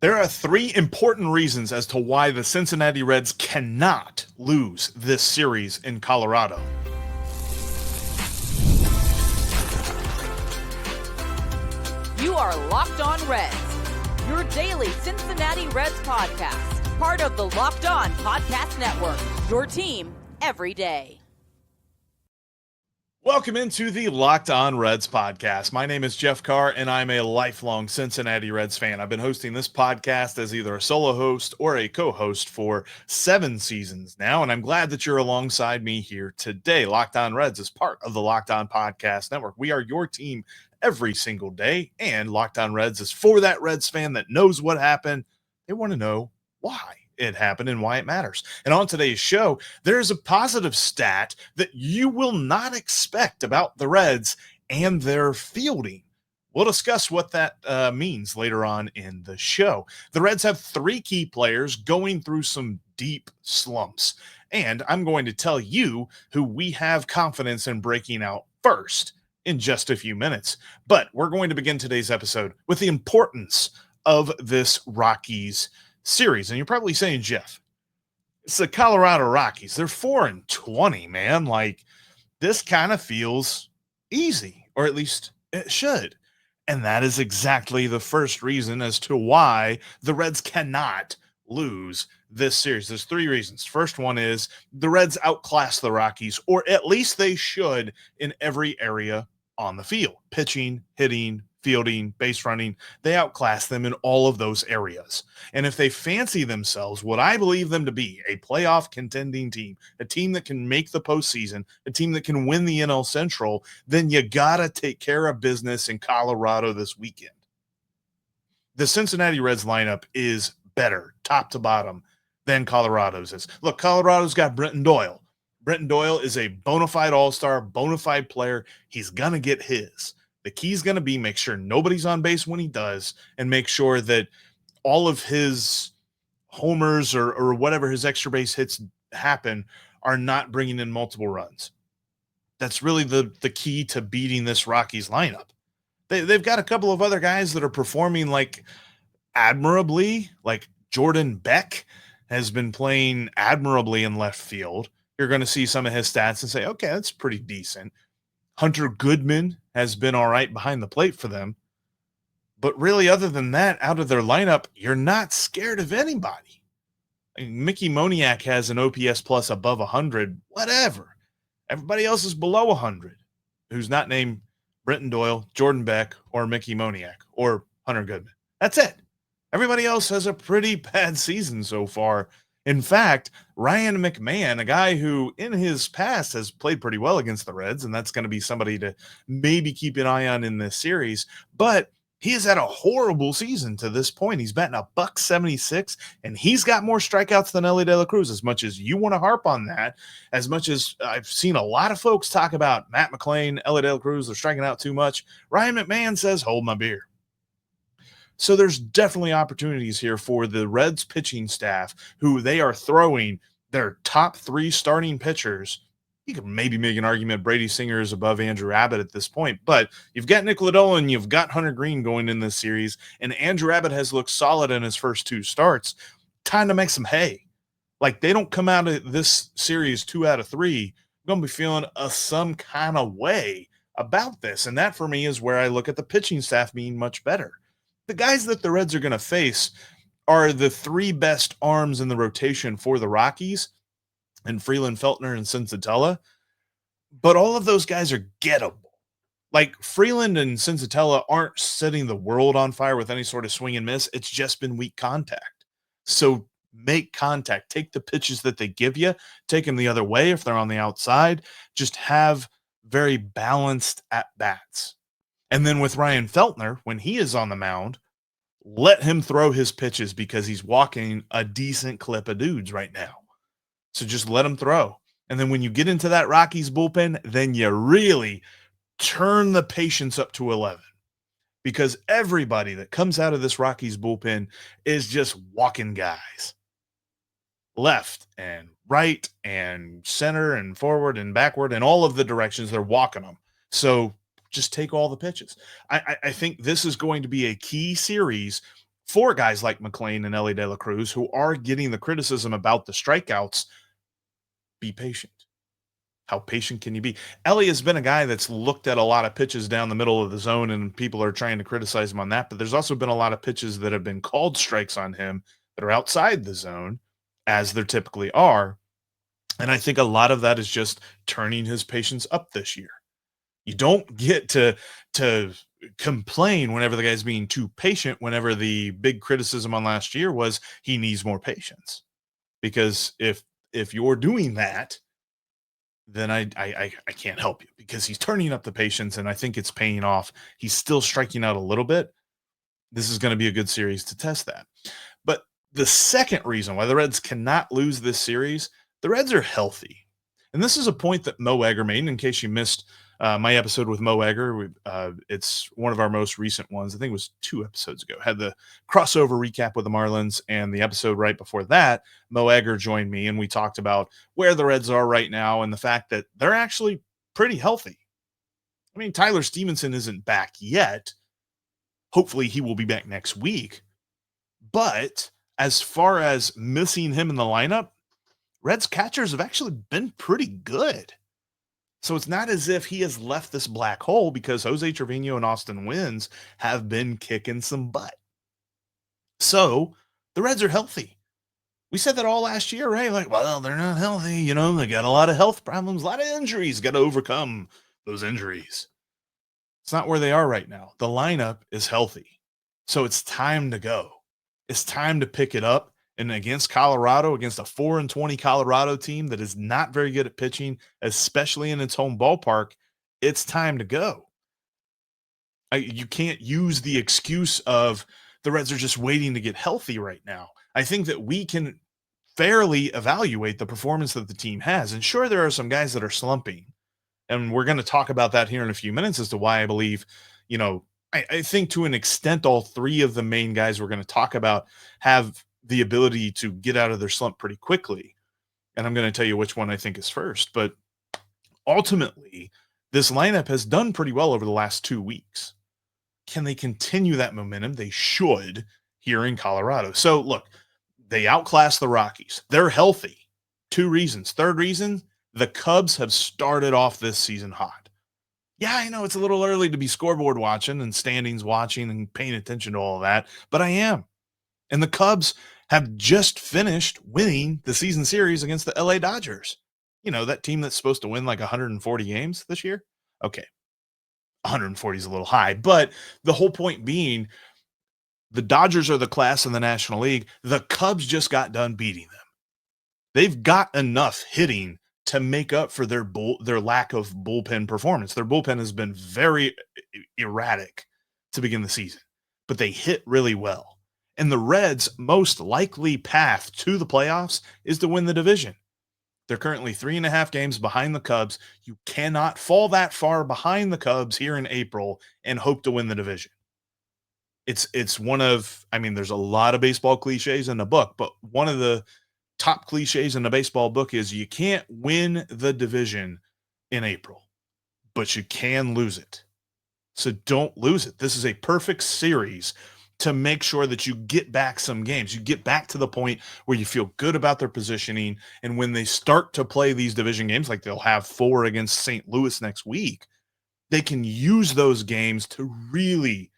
There are three important reasons as to why the Cincinnati Reds cannot lose this series in Colorado. You are Locked On Reds, your daily Cincinnati Reds podcast, part of the Locked On Podcast Network, your team every day. Welcome into the Locked On Reds podcast. My name is Jeff Carr, and I'm a lifelong Cincinnati Reds fan. I've been hosting this podcast as either a solo host or a co-host for 7 seasons now, and I'm glad that you're alongside me here today. Locked On Reds is part of the Locked On Podcast Network. We are your team every single day, and Locked On Reds is for that Reds fan that knows what happened. They want to know why it happened and why it matters. And on today's show, there's a positive stat that you will not expect about the Reds and their fielding. We'll discuss what that means later on in the show. The Reds have 3 key players going through some deep slumps, and I'm going to tell you who we have confidence in breaking out first in just a few minutes. But we're going to begin today's episode with the importance of this Rockies series. And you're probably saying, Jeff, it's the Colorado Rockies. They're 4-20, man. Like, this kind of feels easy, or at least it should. And that is exactly the first reason as to why the Reds cannot lose this series. There's 3 reasons. First one is the Reds outclass the Rockies, or at least they should, in every area on the field. Pitching, hitting, fielding, base running, they outclass them in all of those areas. And if they fancy themselves what I believe them to be, a playoff contending team, a team that can make the postseason, a team that can win the NL Central, then you gotta take care of business in Colorado this weekend. The Cincinnati Reds lineup is better, top to bottom, than Colorado's is. Look, Colorado's got Brenton Doyle. Brenton Doyle is a bona fide all-star, bona fide player. He's gonna get his. The key is going to be make sure nobody's on base when he does, and make sure that all of his homers or whatever his extra base hits happen are not bringing in multiple runs. That's really the key to beating this Rockies lineup. They've got a couple of other guys that are performing like admirably, like Jordan Beck has been playing admirably in left field. You're going to see some of his stats and say, okay, that's pretty decent. Hunter Goodman has been all right behind the plate for them. But really, other than that, out of their lineup, you're not scared of anybody. I mean, Mickey Moniak has an OPS plus above 100, whatever. Everybody else is below 100, who's not named Brenton Doyle, Jordan Beck, or Mickey Moniak, or Hunter Goodman. That's it. Everybody else has a pretty bad season so far. In fact, Ryan McMahon, a guy who in his past has played pretty well against the Reds, and that's going to be somebody to maybe keep an eye on in this series, but he has had a horrible season to this point. He's batting $176, and he's got more strikeouts than Elly De La Cruz. As much as you want to harp on that, as much as I've seen a lot of folks talk about Matt McLain, Elly De La Cruz, they're striking out too much, Ryan McMahon says, hold my beer. So there's definitely opportunities here for the Reds pitching staff, who they are throwing their top 3 starting pitchers. You could maybe make an argument Brady Singer is above Andrew Abbott at this point, but you've got Nick Lodolo and you've got Hunter Green going in this series, and Andrew Abbott has looked solid in his first 2 starts. Time to make some hay. Like, they don't come out of this series 2 out of 3. I'm going to be feeling some kind of way about this, and that for me is where I look at the pitching staff being much better. The guys that the Reds are going to face are the 3 best arms in the rotation for the Rockies, and Freeland, Feltner, and Senzatella. But all of those guys are gettable. Like, Freeland and Senzatella aren't setting the world on fire with any sort of swing and miss. It's just been weak contact. So make contact. Take the pitches that they give you. Take them the other way if they're on the outside. Just have very balanced at-bats. And then with Ryan Feltner, when he is on the mound, let him throw his pitches because he's walking a decent clip of dudes right now. So just let him throw. And then when you get into that Rockies bullpen, then you really turn the patience up to 11. Because everybody that comes out of this Rockies bullpen is just walking guys. Left and right and center and forward and backward and all of the directions, they're walking them. So just take all the pitches. I think this is going to be a key series for guys like McLain and Elly De La Cruz, who are getting the criticism about the strikeouts, be patient. How patient can you be? Elly has been a guy that's looked at a lot of pitches down the middle of the zone, and people are trying to criticize him on that. But there's also been a lot of pitches that have been called strikes on him that are outside the zone, as there typically are. And I think a lot of that is just turning his patience up this year. You don't get to complain whenever the guy's being too patient, whenever the big criticism on last year was he needs more patience. Because if you're doing that, then I can't help you, because he's turning up the patience, and I think it's paying off. He's still striking out a little bit. This is going to be a good series to test that. But the second reason why the Reds cannot lose this series, the Reds are healthy. And this is a point that Mo Egger made. In case you missed my episode with Mo Egger, it's one of our most recent ones. I think it was 2 episodes ago. Had the crossover recap with the Marlins, and the episode right before that, Mo Egger joined me, and we talked about where the Reds are right now and the fact that they're actually pretty healthy. I mean, Tyler Stevenson isn't back yet. Hopefully he will be back next week. But as far as missing him in the lineup, Reds catchers have actually been pretty good. So it's not as if he has left this black hole, because Jose Trevino and Austin Wynns have been kicking some butt. So the Reds are healthy. We said that all last year, right? Like, well, they're not healthy. You know, they got a lot of health problems, a lot of injuries, got to overcome those injuries. It's not where they are right now. The lineup is healthy. So it's time to go. It's time to pick it up. And against Colorado, against a 4-20 Colorado team that is not very good at pitching, especially in its home ballpark, it's time to go. You can't use the excuse of the Reds are just waiting to get healthy right now. I think that we can fairly evaluate the performance that the team has. And sure, there are some guys that are slumping. And we're going to talk about that here in a few minutes as to why I believe, I think to an extent, all 3 of the main guys we're going to talk about have the ability to get out of their slump pretty quickly. And I'm going to tell you which one I think is first. But ultimately, this lineup has done pretty well over the last 2 weeks. Can they continue that momentum? They should here in Colorado. So look, they outclassed the Rockies. They're healthy. 2 reasons. Third reason, the Cubs have started off this season hot. Yeah, I know it's a little early to be scoreboard watching and standings watching and paying attention to all of that, but I am. And the Cubs have just finished winning the season series against the LA Dodgers. You know, that team that's supposed to win like 140 games this year. Okay. 140 is a little high, but the whole point being, the Dodgers are the class in the National League. The Cubs just got done beating them. They've got enough hitting to make up for their lack of bullpen performance. Their bullpen has been very erratic to begin the season, but they hit really well. And the Reds' most likely path to the playoffs is to win the division. They're currently 3.5 games behind the Cubs. You cannot fall that far behind the Cubs here in April and hope to win the division. It's one of, I mean, there's a lot of baseball cliches in the book, but one of the top cliches in the baseball book is you can't win the division in April, but you can lose it. So don't lose it. This is a perfect series to make sure that you get back some games. You get back to the point where you feel good about their positioning. And when they start to play these division games, like they'll have 4 against St. Louis next week, they can use those games to really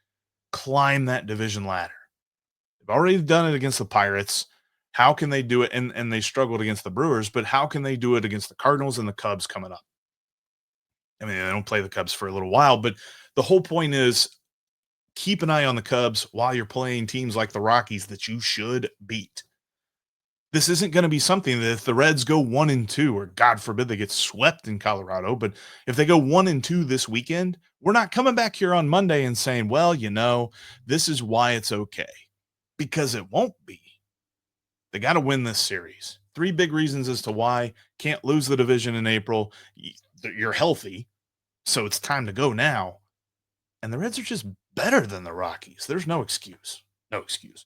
climb that division ladder. They've already done it against the Pirates. How can they do it? And they struggled against the Brewers, but how can they do it against the Cardinals and the Cubs coming up? I mean, they don't play the Cubs for a little while, but the whole point is keep an eye on the Cubs while you're playing teams like the Rockies that you should beat. This isn't going to be something that if the Reds go 1-2, or God forbid they get swept in Colorado, but if they go 1-2 this weekend, we're not coming back here on Monday and saying, well, this is why it's okay, because it won't be. They got to win this series. 3 big reasons as to why. Can't lose the division in April. You're healthy, so it's time to go now. And the Reds are just better than the Rockies. There's no excuse. No excuse.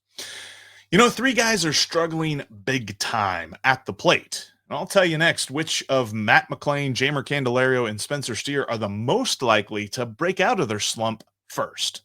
3 guys are struggling big time at the plate. And I'll tell you next which of Matt McLain, Jeimer Candelario, and Spencer Steer are the most likely to break out of their slump first.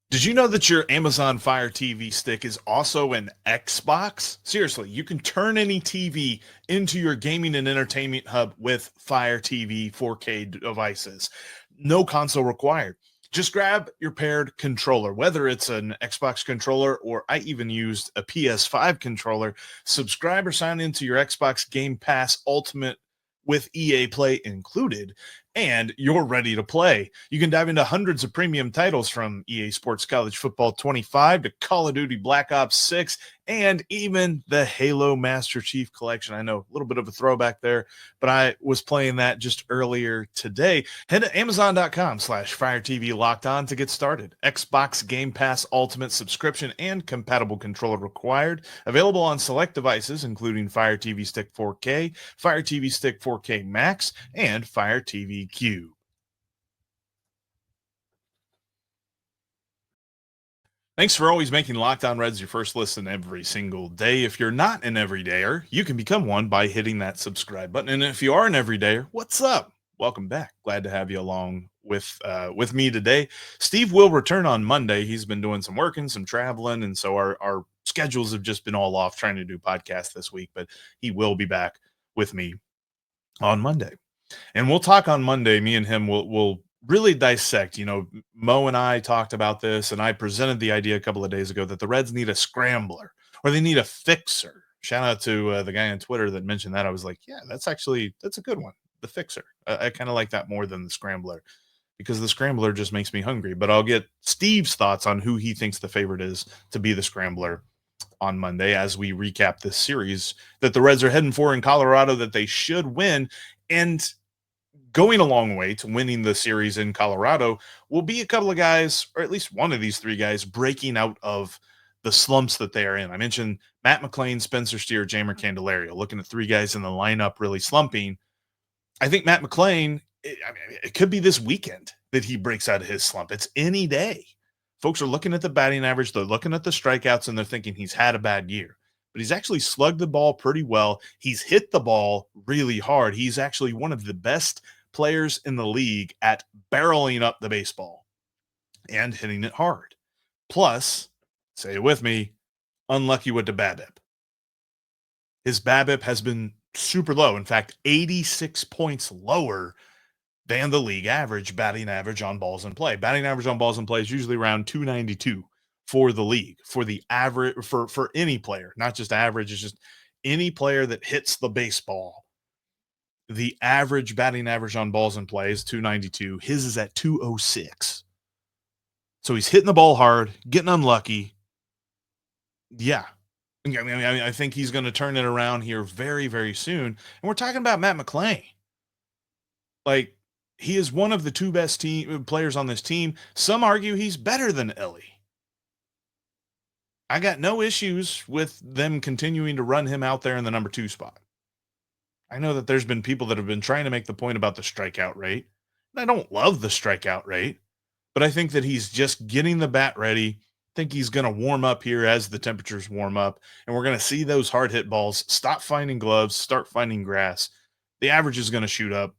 Did you know that your Amazon Fire TV stick is also an Xbox? Seriously, you can turn any TV into your gaming and entertainment hub with Fire TV 4K devices. No console required. Just grab your paired controller, whether it's an Xbox controller or I even used a PS5 controller. Subscribe or sign into your Xbox Game Pass Ultimate with EA Play included, and you're ready to play. You can dive into hundreds of premium titles from EA Sports College Football 25 to Call of Duty Black Ops 6 and even the Halo Master Chief Collection. I know a little bit of a throwback there, but I was playing that just earlier today. Head to Amazon.com/Fire TV Locked On to get started. Xbox Game Pass Ultimate subscription and compatible controller required. Available on select devices, including Fire TV Stick 4K, Fire TV Stick 4K Max, and Fire TV Cube. Thanks for always making Locked On Reds your first listen every single day. If you're not an everydayer, you can become one by hitting that subscribe button. And if you are an everydayer, what's up? Welcome back. Glad to have you along with me today. Steve will return on Monday. He's been doing some work and some traveling, and so our schedules have just been all off trying to do podcasts this week. But he will be back with me on Monday. And we'll talk on Monday. Me and him will really dissect. Mo and I talked about this, and I presented the idea a couple of days ago that the Reds need a scrambler or they need a fixer. Shout out to the guy on Twitter that mentioned that. I was like, yeah, that's a good one. The fixer. I kind of like that more than the scrambler because the scrambler just makes me hungry. But I'll get Steve's thoughts on who he thinks the favorite is to be the scrambler on Monday as we recap this series that the Reds are heading for in Colorado that they should win. And going a long way to winning the series in Colorado will be a couple of guys, or at least one of these three guys, breaking out of the slumps that they are in. I mentioned Matt McLain, Spencer Steer, Jeimer Candelario, looking at three guys in the lineup really slumping. I think Matt McLain, it could be this weekend that he breaks out of his slump. It's any day. Folks are looking at the batting average, they're looking at the strikeouts, and they're thinking he's had a bad year. But he's actually slugged the ball pretty well. He's hit the ball really hard. He's actually one of the best players in the league at barreling up the baseball and hitting it hard. Plus, say it with me, unlucky with the BABIP. His BABIP has been super low. In fact, 86 points lower than the league average batting average on balls in play. Batting average on balls in play is usually around 292 for the league, for the average, for any player, not just average. It's just any player that hits the baseball. The average batting average on balls in play is 292. His is at 206. So he's hitting the ball hard, getting unlucky. Yeah. I think he's going to turn it around here very, very soon. And we're talking about Matt McLain. Like, he is one of the two best players on this team. Some argue he's better than Elly. I got no issues with them continuing to run him out there in the number 2 spot. I know that there's been people that have been trying to make the point about the strikeout rate. And I don't love the strikeout rate, but I think that he's just getting the bat ready. I think he's going to warm up here as the temperatures warm up, and we're going to see those hard hit balls stop finding gloves, start finding grass. The average is going to shoot up.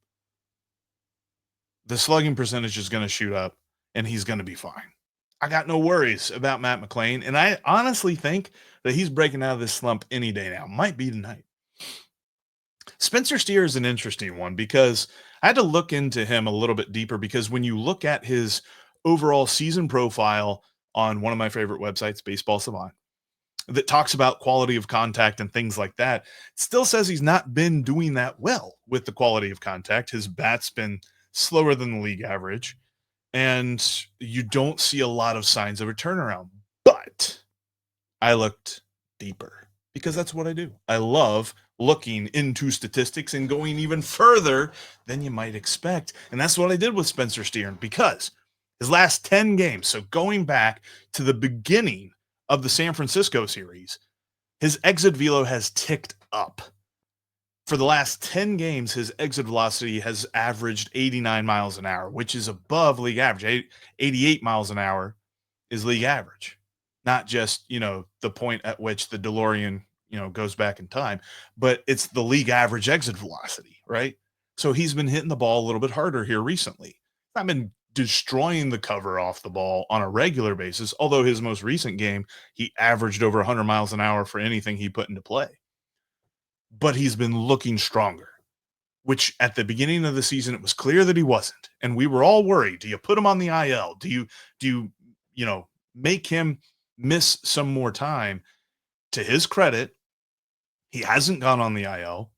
The slugging percentage is going to shoot up, and he's going to be fine. I got no worries about Matt McLain, and I honestly think that he's breaking out of this slump any day now. Might be tonight. Spencer Steer is an interesting one because I had to look into him a little bit deeper because when you look at his overall season profile on one of my favorite websites, Baseball Savant, that talks about quality of contact and things like that, it still says he's not been doing that well with the quality of contact. His bat's been slower than the league average, and you don't see a lot of signs of a turnaround. But I looked deeper because that's what I do. I love looking into statistics and going even further than you might expect. And that's what I did with Spencer Steer because his last 10 games, so going back to the beginning of the San Francisco series, his exit velo has ticked up. For the last 10 games, his exit velocity has averaged 89 miles an hour, which is above league average. 88 miles an hour is league average, not just, the point at which the DeLorean goes back in time, but it's the league average exit velocity, right? So he's been hitting the ball a little bit harder here recently. Not been destroying the cover off the ball on a regular basis. Although his most recent game, he averaged over 100 miles an hour for anything he put into play. But he's been looking stronger, which at the beginning of the season, it was clear that he wasn't. And we were all worried. Do you put him on the IL? Do you make him miss some more time? To his credit, he hasn't gone on the IL,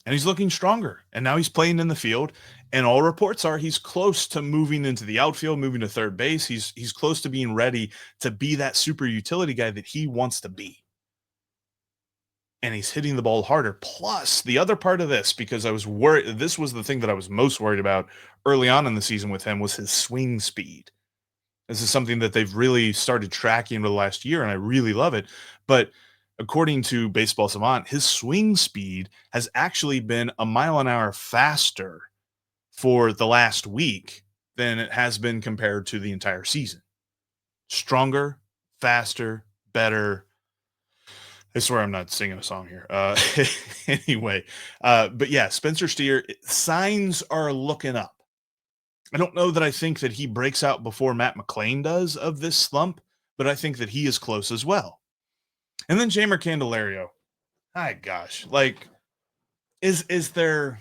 and he's looking stronger. And now he's playing in the field, and all reports are he's close to moving into the outfield, moving to third base. He's close to being ready to be that super utility guy that he wants to be. And he's hitting the ball harder. Plus, the other part of this, because I was worried, this was the thing that I was most worried about early on in the season with him, was his swing speed. This is something that they've really started tracking over the last year, and I really love it. But according to Baseball Savant, his swing speed has actually been a mile an hour faster for the last week than it has been compared to the entire season. Stronger, faster, better. I swear I'm not singing a song here. Anyway, but yeah, Spencer Steer, signs are looking up. I don't know that I think that he breaks out before Matt McLain does of this slump, but I think that he is close as well. And then Jeimer Candelario. My gosh, like, is there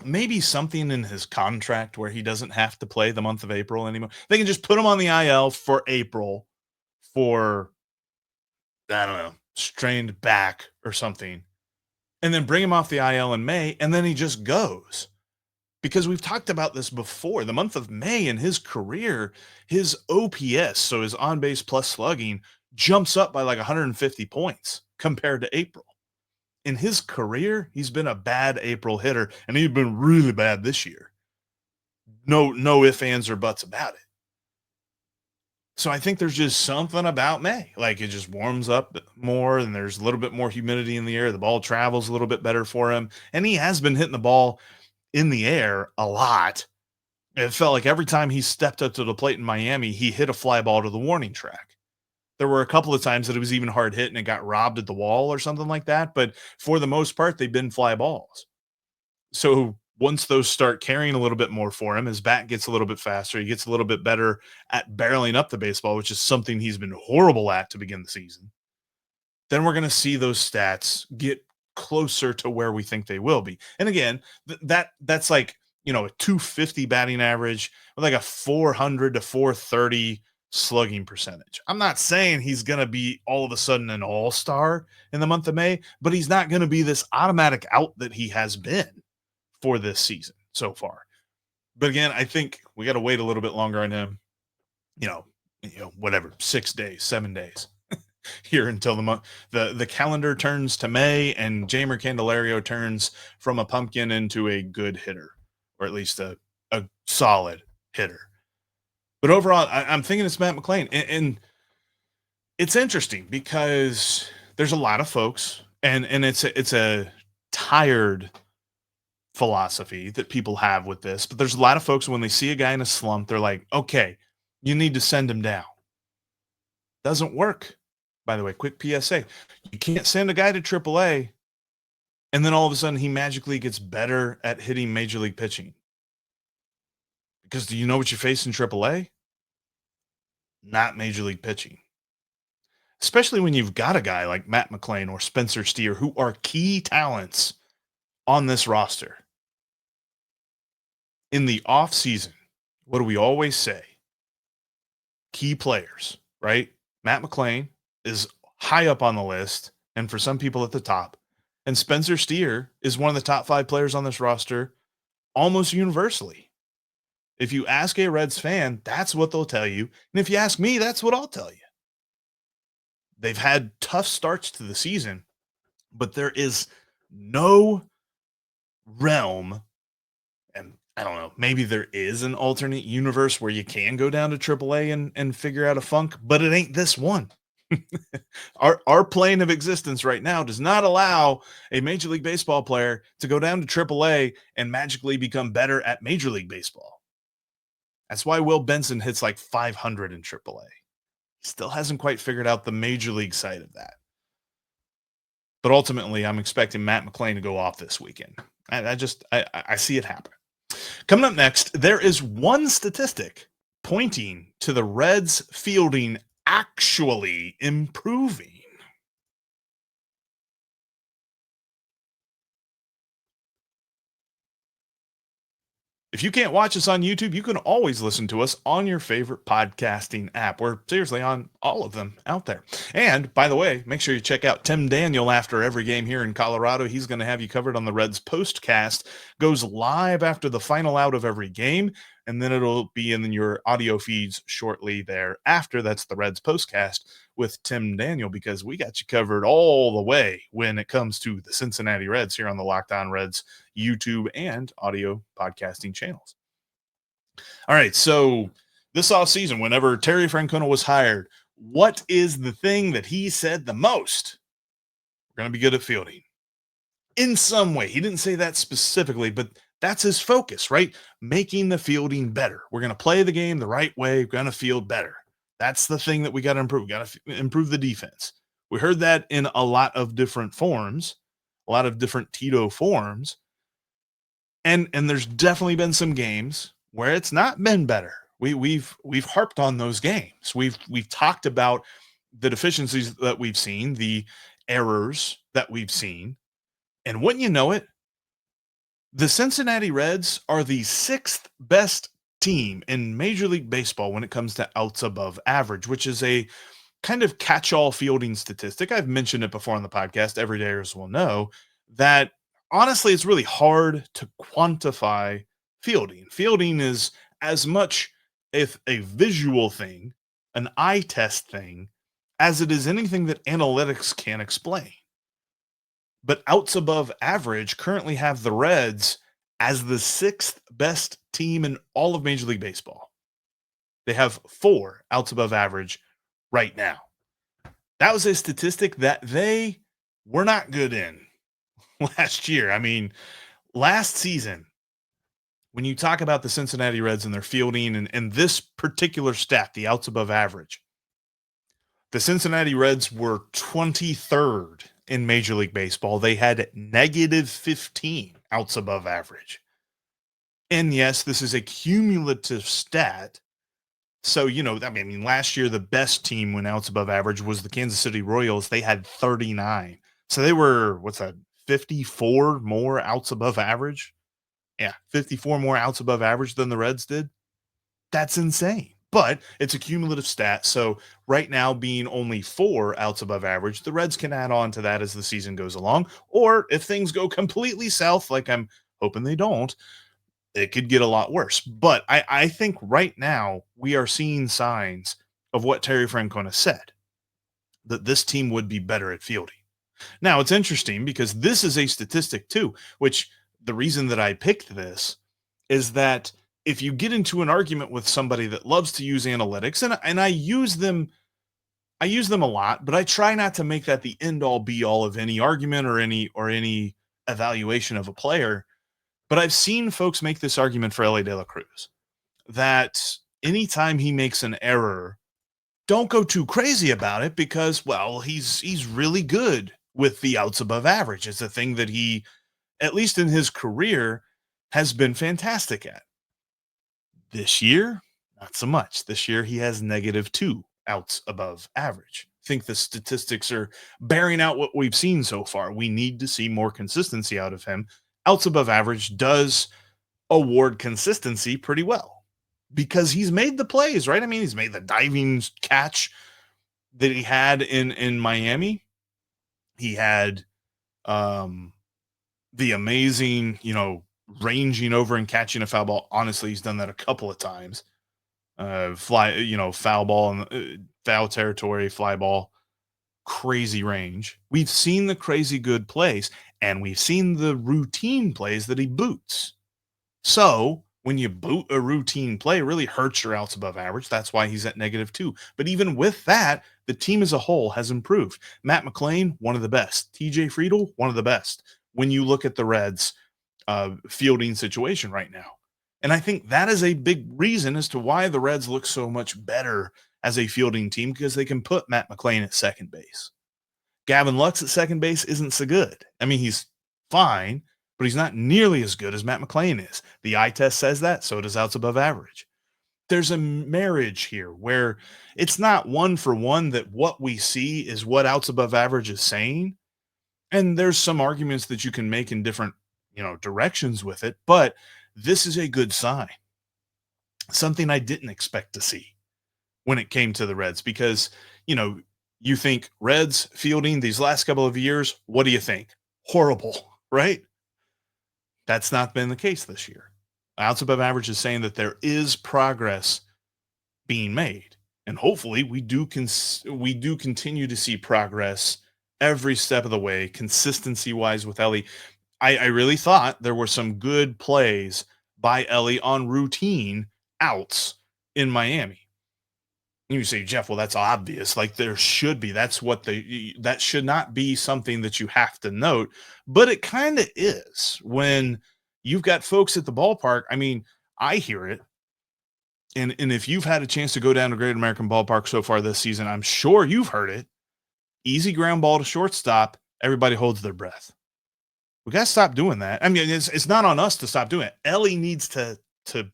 maybe something in his contract where he doesn't have to play the month of April anymore? They can just put him on the IL for April for, I don't know, strained back or something, and then bring him off the IL in May, and then he just goes. Because we've talked about this before. The month of May in his career, his OPS, so his on-base plus slugging, jumps up by like 150 points compared to April. In his career, he's been a bad April hitter, and he's been really bad this year. No ifs, ands, or buts about it. So I think there's just something about May. Like, it just warms up more, and there's a little bit more humidity in the air. The ball travels a little bit better for him, and he has been hitting the ball in the air a lot. It felt like every time he stepped up to the plate in Miami, he hit a fly ball to the warning track. There were a couple of times that it was even hard hit and it got robbed at the wall or something like that. But for the most part, they've been fly balls. So once those start carrying a little bit more for him, his bat gets a little bit faster. He gets a little bit better at barreling up the baseball, which is something he's been horrible at to begin the season. Then we're going to see those stats get closer to where we think they will be. And again, that's like, a 250 batting average with like a 400 to 430 slugging percentage. I'm not saying he's going to be all of a sudden an all-star in the month of May, but he's not going to be this automatic out that he has been for this season so far. But again, I think we got to wait a little bit longer on him, whatever, 6 days, 7 days. Here until the calendar turns to May and Jeimer Candelario turns from a pumpkin into a good hitter, or at least a solid hitter. But overall, I'm thinking it's Matt McLain. And it's interesting because there's a lot of folks, and it's a tired philosophy that people have with this, but there's a lot of folks when they see a guy in a slump, they're like, okay, you need to send him down. Doesn't work. By the way, quick PSA. You can't send a guy to AAA and then all of a sudden he magically gets better at hitting major league pitching. Because do you know what you face in AAA? Not major league pitching. Especially when you've got a guy like Matt McLain or Spencer Steer, who are key talents on this roster. In the offseason, what do we always say? Key players, right? Matt McLain is high up on the list, and for some people at the top. And Spencer Steer is one of the top 5 players on this roster almost universally. If you ask a Reds fan, that's what they'll tell you. And if you ask me, that's what I'll tell you. They've had tough starts to the season, but there is no realm, and I don't know, maybe there is an alternate universe where you can go down to AAA and figure out a funk, but it ain't this one. Our plane of existence right now does not allow a Major League Baseball player to go down to AAA and magically become better at Major League Baseball. That's why Will Benson hits like 500 in AAA. He still hasn't quite figured out the Major League side of that. But ultimately, I'm expecting Matt McLain to go off this weekend. I see it happen. Coming up next, there is one statistic pointing to the Reds' fielding actually improving. If you can't watch us on YouTube, you can always listen to us on your favorite podcasting app. We're seriously on all of them out there. And by the way, make sure you check out Tim Daniel after every game here in Colorado. He's going to have you covered on the Reds postcast. Goes live after the final out of every game, and then it'll be in your audio feeds shortly thereafter. That's the Reds postcast with Tim Daniel, because we got you covered all the way when it comes to the Cincinnati Reds here on the Locked On Reds YouTube and audio podcasting channels. All right, so this offseason, whenever Terry Francona was hired, what is the thing that he said the most? We're going to be good at fielding. In some way. He didn't say that specifically, but that's his focus, right? Making the fielding better. We're going to play the game the right way. We're going to field better. That's the thing that we got to improve. We got to improve the defense. We heard that in a lot of different forms, a lot of different Tito forms. And there's definitely been some games where it's not been better. We've harped on those games. We've talked about the deficiencies that we've seen, the errors that we've seen. And wouldn't you know it, the Cincinnati Reds are the 6th best team in Major League Baseball when it comes to outs above average, which is a kind of catch-all fielding statistic. I've mentioned it before on the podcast. Everydayers will know that honestly, it's really hard to quantify fielding. Fielding is as much if a visual thing, an eye test thing, as it is anything that analytics can explain. But outs above average currently have the Reds as the 6th best team in all of Major League Baseball. They have 4 outs above average right now. That was a statistic that they were not good in last year. I mean, last season, when you talk about the Cincinnati Reds and their fielding and this particular stat, the outs above average, the Cincinnati Reds were 23rd in Major League Baseball. They had negative 15 outs above average. And yes, this is a cumulative stat. So, I mean, last year, the best team when outs above average was the Kansas City Royals. They had 39. So they were, 54 more outs above average? Yeah, 54 more outs above average than the Reds did. That's insane. But it's a cumulative stat. So right now, being only 4 outs above average, the Reds can add on to that as the season goes along. Or if things go completely south, like I'm hoping they don't, it could get a lot worse. But I think right now we are seeing signs of what Terry Francona said, that this team would be better at fielding. Now, it's interesting because this is a statistic too, which the reason that I picked this is that if you get into an argument with somebody that loves to use analytics, and I use them a lot, but I try not to make that the end all be all of any argument or any evaluation of a player. But I've seen folks make this argument for Elly De La Cruz, that anytime he makes an error, don't go too crazy about it because, well, he's really good with the outs above average. It's a thing that he, at least in his career, has been fantastic at. This year, not so much. This year, he has -2 outs above average. I think the statistics are bearing out what we've seen so far. We need to see more consistency out of him. Outs above average does award consistency pretty well because he's made the plays, right? I mean, he's made the diving catch that he had in Miami. He had the amazing, ranging over and catching a foul ball. Honestly, he's done that a couple of times. Foul ball and foul territory, fly ball, crazy range. We've seen the crazy good plays, and we've seen the routine plays that he boots. So when you boot a routine play, it really hurts your outs above average. That's why he's at -2. But even with that, the team as a whole has improved. Matt McLain, one of the best. TJ Friedl, one of the best. When you look at the Reds' fielding situation right now. And I think that is a big reason as to why the Reds look so much better as a fielding team, because they can put Matt McLain at second base. Gavin Lux at second base isn't so good. I mean, he's fine, but he's not nearly as good as Matt McLain is. The eye test says that, so does outs above average. There's a marriage here where it's not one for one that what we see is what outs above average is saying. And there's some arguments that you can make in different, directions with it, but this is a good sign. Something I didn't expect to see when it came to the Reds because, you think Reds fielding these last couple of years, what do you think? Horrible, right? That's not been the case this year. Outs above average is saying that there is progress being made, and hopefully we do continue to see progress every step of the way, consistency wise with Elly. I really thought there were some good plays by Elly on routine outs in Miami. You say, Jeff, well, that's obvious. Like there should be. That should not be something that you have to note, but it kind of is when you've got folks at the ballpark. I mean, I hear it. And if you've had a chance to go down to Great American Ballpark so far this season, I'm sure you've heard it. Easy ground ball to shortstop. Everybody holds their breath. We got to stop doing that. I mean, it's not on us to stop doing it. Elly needs to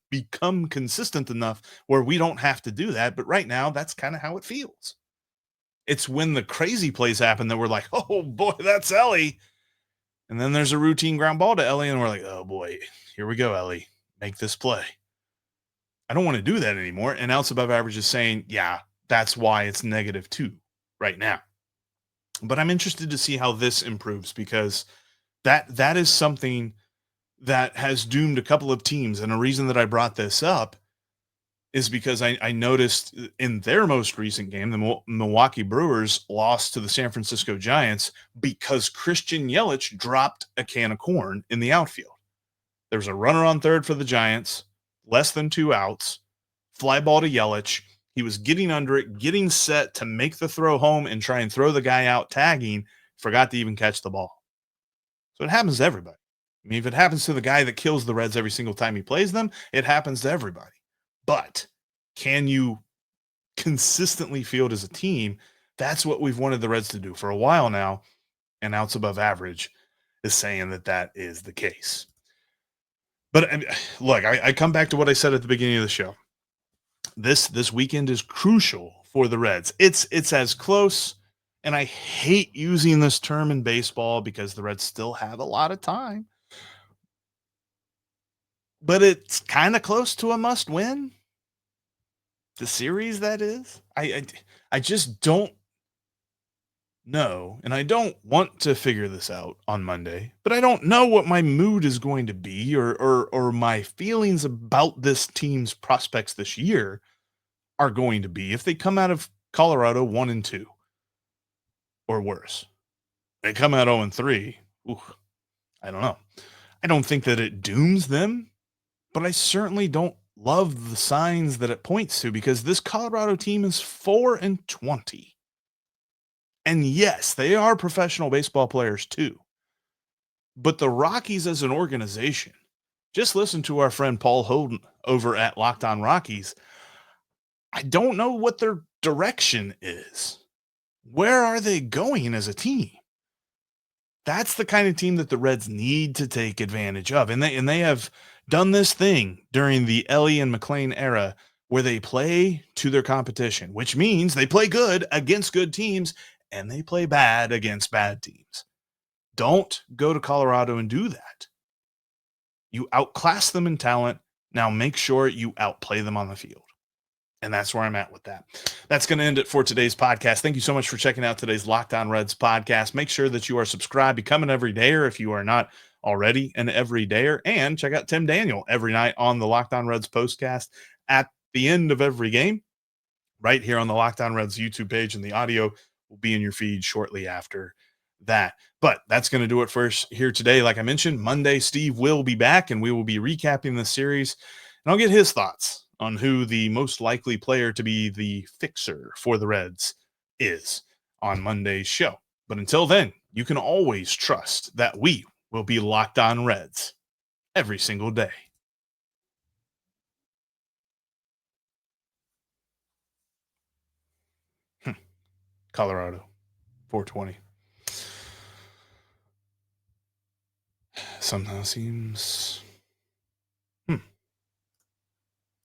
become consistent enough where we don't have to do that. But right now, that's kind of how it feels. It's when the crazy plays happen that we're like, oh boy, that's Elly. And then there's a routine ground ball to Elly, and we're like, oh boy, here we go, Elly. Make this play. I don't want to do that anymore. And outs above average is saying, yeah, that's why it's -2 right now. But I'm interested to see how this improves because that is something that has doomed a couple of teams. And a reason that I brought this up is because I noticed in their most recent game, the Milwaukee Brewers lost to the San Francisco Giants because Christian Yelich dropped a can of corn in the outfield. There was a runner on third for the Giants, less than 2 outs, fly ball to Yelich. He was getting under it, getting set to make the throw home and try and throw the guy out tagging, forgot to even catch the ball. So it happens to everybody. I mean, if it happens to the guy that kills the Reds every single time he plays them, it happens to everybody. But can you consistently field as a team? That's what we've wanted the Reds to do for a while now, and outs above average is saying that is the case. But look, I come back to what I said at the beginning of the show. This weekend is crucial for the Reds. It's as close, and I hate using this term in baseball because the Reds still have a lot of time, but it's kind of close to a must win. The series, that is. I just don't know, and I don't want to figure this out on Monday, but I don't know what my mood is going to be or my feelings about this team's prospects this year are going to be if they come out of Colorado 1-2 or worse. They come out 0-3. Ooh, I don't know. I don't think that it dooms them, but I certainly don't love the signs that it points to because this Colorado team is 4-20. And yes, they are professional baseball players too. But the Rockies as an organization, just listen to our friend Paul Holden over at Locked On Rockies. I don't know what their direction is. Where are they going as a team? That's the kind of team that the Reds need to take advantage of. And they have done this thing during the Elly and McLain era where they play to their competition, which means they play good against good teams and they play bad against bad teams. Don't go to Colorado and do that. You outclass them in talent. Now make sure you outplay them on the field. And that's where I'm at with that. That's going to end it for today's podcast. Thank you so much for checking out today's Locked On Reds podcast. Make sure that you are subscribed, become an everydayer if you are not already an everydayer, and check out Tim Daniel every night on the Locked On Reds postcast at the end of every game, right here on the Locked On Reds YouTube page, and the audio will be in your feed shortly after that. But that's going to do it for us here today. Like I mentioned, Monday, Steve will be back, and we will be recapping the series, and I'll get his thoughts on who the most likely player to be the fixer for the Reds is on Monday's show. But until then, you can always trust that we will be Locked On Reds every single day. Colorado, 420. somehow seems